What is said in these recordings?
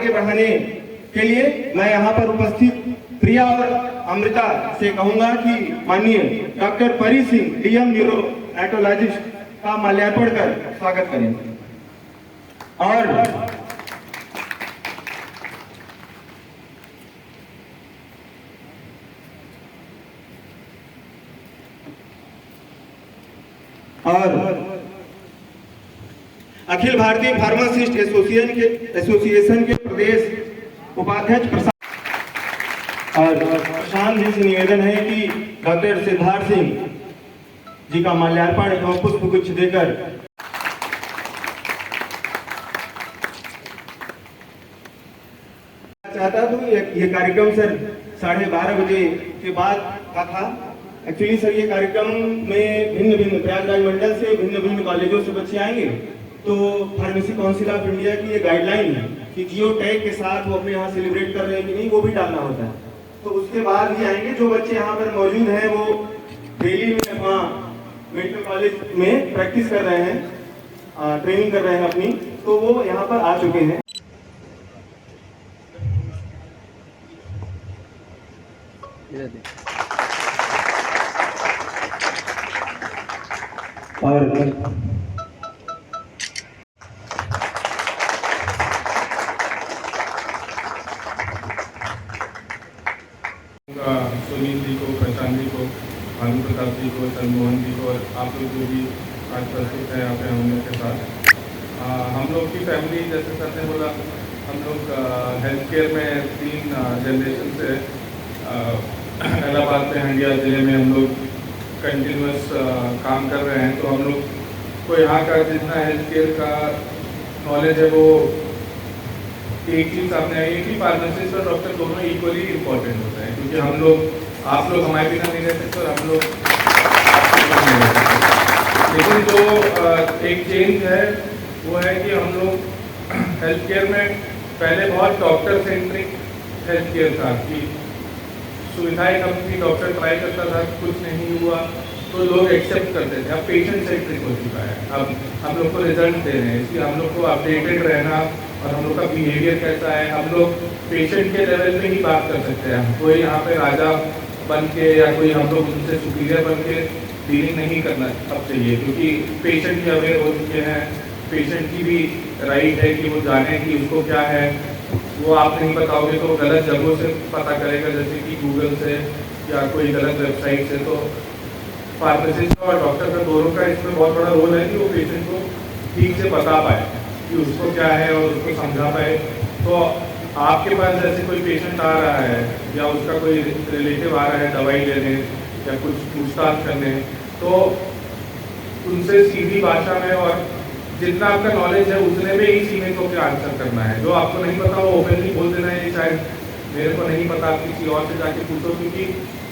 आगे बढ़ाने के लिए मैं यहाँ पर उपस्थित प्रिया और अमृता से कहूंगा कि माननीय डॉक्टर परी सिंह डीएम न्यूरोलॉजिस्ट का माल्यार्पण कर स्वागत करें। और अखिल भारतीय फार्मासिस्ट एसोसिएशन के प्रदेश उपाध्यक्ष प्रशांत जी से निवेदन है कि डॉक्टर सिद्धार्थ सिंह जी का माल्यार्पण एवं पुष्प गुच्छ देकर चाहता हूँ। ये कार्यक्रम सर 12:30 बजे के बाद का था। एक्चुअली सर ये कार्यक्रम में भिन्न भिन्न प्रयागराज मंडल से भिन्न भिन्न कॉलेजों से बच्चे आएंगे, तो फार्मेसी काउंसिल ऑफ इंडिया की ये गाइडलाइन है कि जियो टैग के साथ वो अपने यहाँ सेलिब्रेट कर रहे हैं कि नहीं वो भी डालना होता है। तो उसके बाद ही आएंगे। जो बच्चे यहाँ पर मौजूद हैं वो दिल्ली में वहाँ मेडिकल कॉलेज में प्रैक्टिस कर रहे हैं, ट्रेनिंग कर रहे हैं अपनी, तो वो यहाँ पर आ चुके हैं। और सुनील जी को, प्रशांत जी को, भानु प्रताप जी को, चंद्रमोहन जी को और आप लोग जो भी आज प्रस्तुत हैं यहाँ पे होने के साथ हम लोग की फैमिली, जैसे सर ने बोला, हम लोग हेल्थ केयर में 3 जनरेशन से इलाहाबाद में हंडिया ज़िले में हम लोग कंटिन्यूस काम कर रहे हैं। तो हम लोग को यहाँ का जितना हेल्थ केयर का नॉलेज है वो एक चीज़ सामने आई है कि फार्मासिस्ट और डॉक्टर दोनों इक्वली इम्पोर्टेंट होते हैं, क्योंकि हम लोग आप लोग हमारे बिना नहीं रह सकते और हम लोग लेकिन जो एक चेंज है वो है कि हम लोग हेल्थ केयर में पहले बहुत डॉक्टर सेंट्रिक हेल्थ केयर था कि सुविधाएं कम थी, डॉक्टर ट्राई करता था, कुछ नहीं हुआ तो लोग एक्सेप्ट करते थे। अब पेशेंट सेंट्रिक हो चुका है, अब हम लोग को रिजल्ट दे रहे हैं, इसलिए हम लोग को अपडेटेड रहना और हम लोग का बिहेवियर कैसा है, हम लोग पेशेंट के लेवल पे ही बात कर सकते हैं। कोई यहाँ पे राजा बन के या कोई हम लोग उनसे सुपीरियर बन के डीलिंग नहीं करना अब चाहिए, क्योंकि पेशेंट भी अवेयर हो चुके हैं, पेशेंट की भी राइट है कि वो जाने कि उसको क्या है। वो आप नहीं बताओगे तो गलत जगहों से पता करेगा, जैसे कि गूगल से या कोई गलत वेबसाइट से। तो फार्मासिस्ट और डॉक्टर का दोनों का इसमें बहुत बड़ा रोल है कि वो पेशेंट को ठीक से बता पाए कि उसको क्या है और उसको समझा पाए। तो आपके पास जैसे कोई पेशेंट आ रहा है या उसका कोई रिलेटिव आ रहा है दवाई लेने या कुछ पूछताछ करने, तो उनसे सीधी भाषा में और जितना आपका नॉलेज है उतने में ही सीमित होकर आंसर करना है। जो आपको नहीं पता वो ओपनली बोल देना है, शायद मेरे को नहीं पता, आप किसी और से जाके पूछो। क्योंकि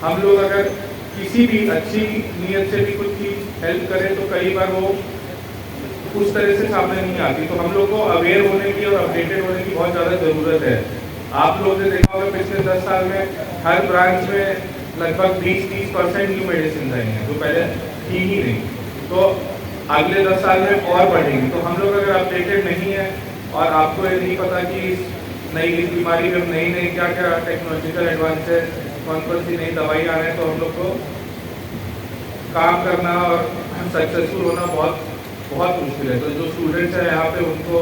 हम लोग अगर किसी भी अच्छी नीयत से भी कुछ चीज़ हेल्प करें तो कई बार वो उस तरह से सामने नहीं आती। तो हम लोग को अवेयर होने की और अपडेटेड होने की बहुत ज़्यादा ज़रूरत है। आप लोग ने देखा होगा पिछले 10 साल में हर ब्रांच में लगभग 20-30% न्यू मेडिसिन आई हैं जो पहले थी ही नहीं, तो अगले 10 साल में और बढ़ेंगी। तो हम लोग अगर अपडेटेड नहीं है और आपको ये नहीं पता कि इस बीमारी में नई क्या क्या टेक्नोलॉजिकल एडवांसेस, कौन सी नई दवाई आ रहे हैं, तो हम लोग को काम करना और सक्सेसफुल होना बहुत मुश्किल है। तो जो स्टूडेंट्स हैं यहाँ पे उनको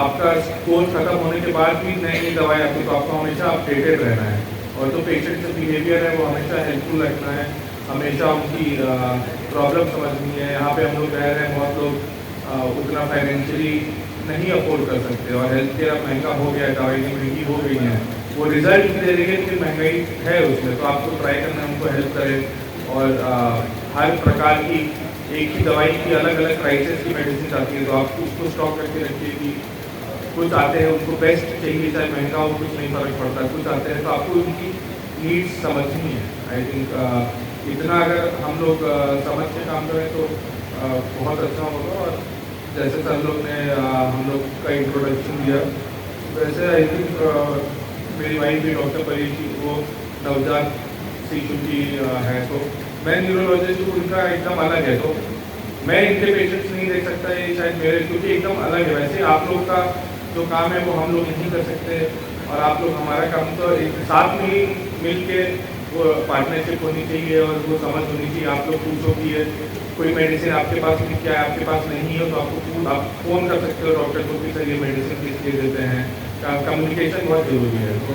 आपका कोर्स खत्म होने के बाद भी नई दवाई आती है, तो आपको हमेशा अपडेटेड रहना है। और जो पेशेंट का बिहेवियर है वो हमेशा हेल्पफुल रखना है, हमेशा उनकी प्रॉब्लम समझनी है। यहाँ पे हम लोग रह रहे हैं, बहुत लोग उतना फाइनेंशियली नहीं अफोर्ड कर सकते और हेल्थ केयर अब महंगा हो गया है, दवाइयाँ महंगी हो गई हैं, वो रिजल्ट भी दे रही है लेकिन महंगाई है उसमें। तो आपको ट्राई करना है उनको हेल्प करें और हर प्रकार की एक ही दवाई की अलग अलग प्राइसेस की मेडिसिन आती है, तो आप उसको स्टॉक करके रखिए कि कुछ आते हैं उनको बेस्ट चाहिए, चाहे महंगा हो, कुछ नहीं फर्क पड़ता। कुछ आते हैं तो आपको उनकी नीड्स समझनी है। आई थिंक इतना अगर हम लोग समझ के काम करें तो बहुत अच्छा होगा। और जैसे सर लोग ने हम लोग का इंट्रोडक्शन दिया, वैसे आई थिंक मेरी वाइफ भी डॉक्टर परी जी वो नवजात शिशु की है, तो मैं न्यूरोलॉजिस्ट हूँ, उनका एकदम अलग है। तो मैं इनके पेशेंट्स नहीं देख सकता, ये शायद मेरे, क्योंकि एकदम अलग है। वैसे आप लोग का जो काम है वो हम लोग नहीं कर सकते और आप लोग हमारा काम तो एक साथ में ही मिल के वो पार्टनरशिप होनी चाहिए और वो समझ होनी चाहिए। आप लोग पूछो कि ये कोई मेडिसिन आपके पास नहीं, क्या है आपके पास नहीं है, तो आप फ़ोन कर सकते हो डॉक्टर को कि सर ये मेडिसिन किस लिए देते हैं। कम्युनिकेशन बहुत ज़रूरी है, तो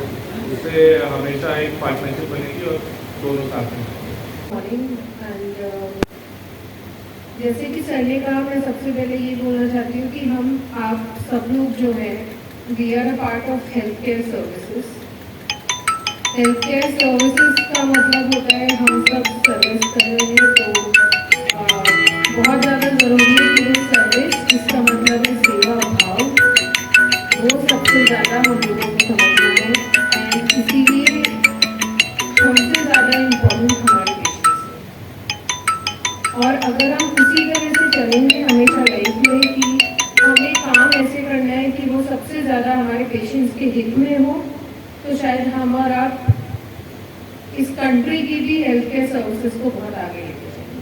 उससे हमेशा एक पार्टनरशिप बनेगी और दोनों साथ में। जैसे कि सर ने कहा, मैं सबसे पहले ये बोलना चाहती हूँ कि हम आप सब लोग जो हैं, we are a part of health care services. Health care services का मतलब होता है हम सब सर्विस कर रहे हैं, तो बहुत ज़्यादा ज़रूरी है कि वो सर्विस, जिसका मतलब है सेवा भाव, वो सबसे ज़्यादा हम लोगों को समझना है। एंड इसीलिए हमसे ज़्यादा इम्पोर्टेंट हमारे पेशेंट्स हैं। और अगर हम उसी तरह से चलेंगे हमेशा लाइफ में कि हमें काम ऐसे करना है कि वो सबसे ज़्यादा हमारे पेशेंट्स के हित में हो, तो शायद हम और आप इस कंट्री की भी हेल्थ केयर सर्विसेज को बहुत आगे लेके जाएंगे।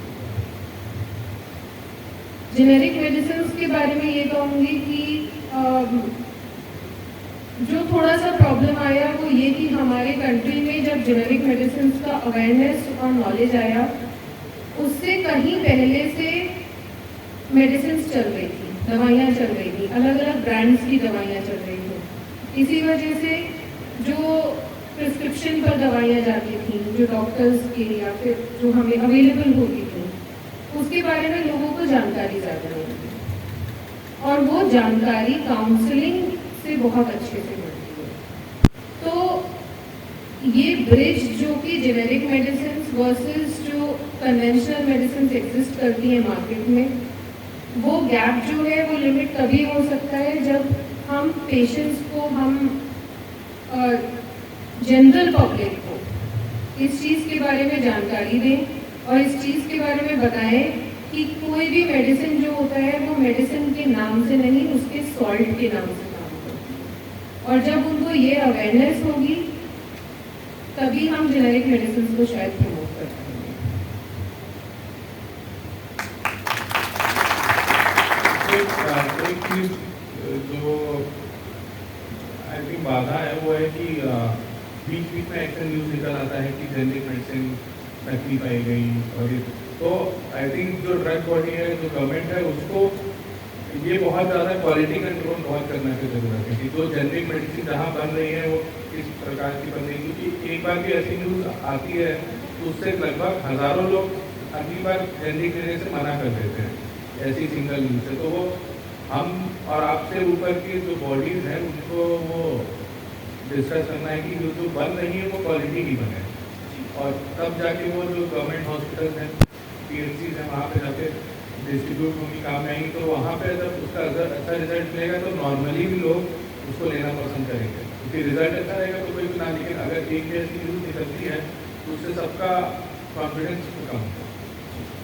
जेनेरिक मेडिसिन के बारे में ये कहूँगी कि जो थोड़ा सा प्रॉब्लम आया वो ये कि हमारे कंट्री में जब जेनेरिक मेडिसिन का अवेयरनेस और नॉलेज आया, उससे कहीं पहले से मेडिसिन चल रही थी, दवाइयाँ चल रही थी, अलग अलग ब्रांड्स की दवाइयाँ चल रही थी। इसी वजह से जो प्रिस्क्रिप्शन पर दवाइयाँ जाती थी, जो डॉक्टर्स की या फिर जो हमें अवेलेबल होती थी, उसके बारे में लोगों को जानकारी ज़्यादा नहीं थी और वो जानकारी काउंसलिंग से बहुत अच्छे से मिलती है। तो ये ब्रिज जो कि जेनेरिक मेडिसिन वर्सेस जो कन्वेंशनल मेडिसिन एग्जिस्ट करती है मार्केट में, वो गैप जो है वो लिमिट तभी हो सकता है जब हम पेशेंट्स को, हम जनरल पब्लिक को इस चीज़ के बारे में जानकारी दें और इस चीज़ के बारे में बताएं कि कोई भी मेडिसिन जो होता है वो मेडिसिन के नाम से नहीं, उसके सॉल्ट के नाम से काम करती है। और जब उनको ये अवेयरनेस होगी तभी हम जेनेरिक मेडिसिन को शायद प्रमोट कर पाएंगे। एक चीज़ जो आई थिंक बाधा है वो है कि बीच बीच में एक्शन न्यूज़ निकल आता है कि जेनेरिक मेडिसिन नकली पाई गई और ये, तो आई थिंक जो ड्रग बॉडी है, जो गवर्नमेंट है, उसको ये बहुत ज़्यादा क्वालिटी कंट्रोल बहुत करने की ज़रूरत है कि जो जेनेरिक मेडिसिन जहाँ बन रही है वो किस प्रकार की बन रही है। क्योंकि एक बार भी ऐसी न्यूज़ आती है तो उससे लगभग हज़ारों लोग अगली बार जेनेरिक लेने से मना कर देते हैं, ऐसी सिंगल न्यूज़ है। तो वो हम और आपसे ऊपर की जो बॉडीज़ हैं उनको वो डिस्कस करना है कि जो बन रही है वो क्वालिटी की बने, और तब जाके वो जो गवर्नमेंट हॉस्पिटल हैं, PHCs हैं, वहाँ पे जाके डिस्ट्रीब्यूट होगी, काम में आएंगी। तो वहाँ पे जब उसका अच्छा रिजल्ट मिलेगा तो नॉर्मली भी लोग उसको लेना पसंद करेंगे, क्योंकि रिजल्ट अच्छा रहेगा तो कोई भी ना। लेकिन अगर एक ऐसी न्यूज़ निकलती है तो उससे सबका कॉन्फिडेंस कम होता है।